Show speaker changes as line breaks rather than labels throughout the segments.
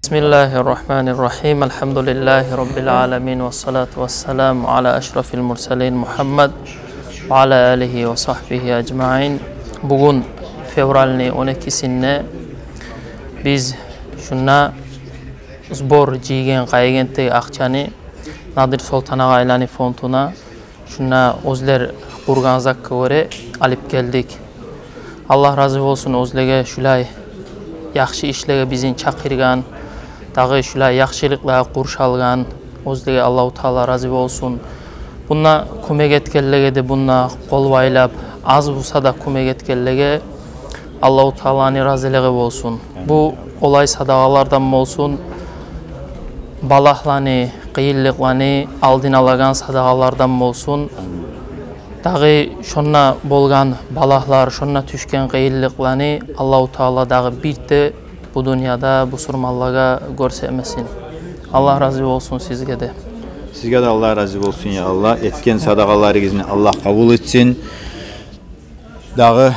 Bismillahirrahmanirrahim. Elhamdülillahi Rabbil alemin. Ve salatu ve selamu ala eşrafil mursalin Muhammed ve ala alihi ve sahbihi ecmain. Bugün fevralni 12'sinde biz şuna zbor jigen qaygente akçani Nadir Sultan Ağaylani fontuna şuna özler burganzakka göre alıp geldik. Allah razı olsun özlege şulay yaxşı işlege bizin çakırgan, dağı şulay yaxşılıkla kurşalgan, özlege Allahu Teala razı olsun. Bunna kömek etkenlege de bunna kol baylap, az bulsa da kömek etkenlege Allahu Teala'nın razılығы olsun. Bu olay sadağalardan olsun, balaqlani, qiyinliqlani aldın alagan sadağalardan olsun. Dağı şonna bolgan balaqlar, şonna düşken qiyinliqlani Allahu Teala dağı birde bu dünyada bu surmallaga görsemesin. Allah razı olsun sizge de.
Sizge de Allah razı olsun ya Allah. Etken sadaqalarınızı Allah kabul etsin. Dağı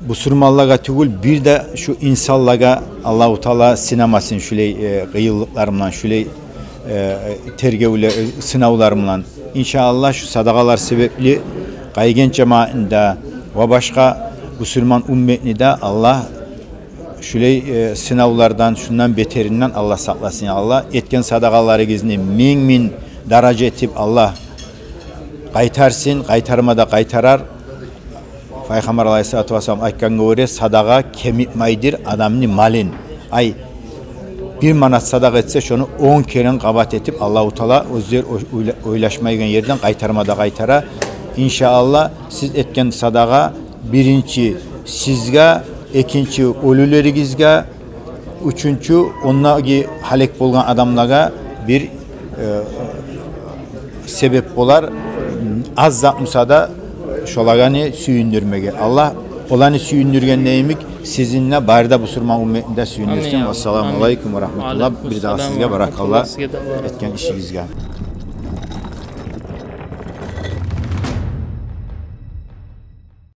bu surmallaga tügül bir de şu insanlaga Allahu Teala sinemasın şuley qiyinliqlarımla, şuley tergevle sınavlarımla. İnşallah şu sadaqalar sebepli qaygen cemaatinde ve başka Müslüman ümmetini de Allah şuley sınavlardan, şundan beterinden Allah saklasın ya Allah. Etken sadaqalarınızı min daraja etip Allah qaytarsın, qaytarmada qaytarar. Peygamber Aleyhisselatü Vesselam aytkanга göre sadaqa kemitmaydır adamın malin. Ay bir manat sadaqa etse şunu 10 kere qabat etip Allahu Teala özler oylaşmaygan yerden qaytarmada qaytara. İnşallah siz etken sadaqa birinci sizge, ikinci ölüleringizge, üçüncü onlarga halek bolgan adamlarga bir sebep bolar. Az zatmısa da şolagani süyündürmege. Allah olanı süyündürgen neyimik sizinle barda bu surman ümmetinde süyündürsün. Vesselamu aleyküm ve rahmetullah. Bir daha sizge barakallah etken işinizge.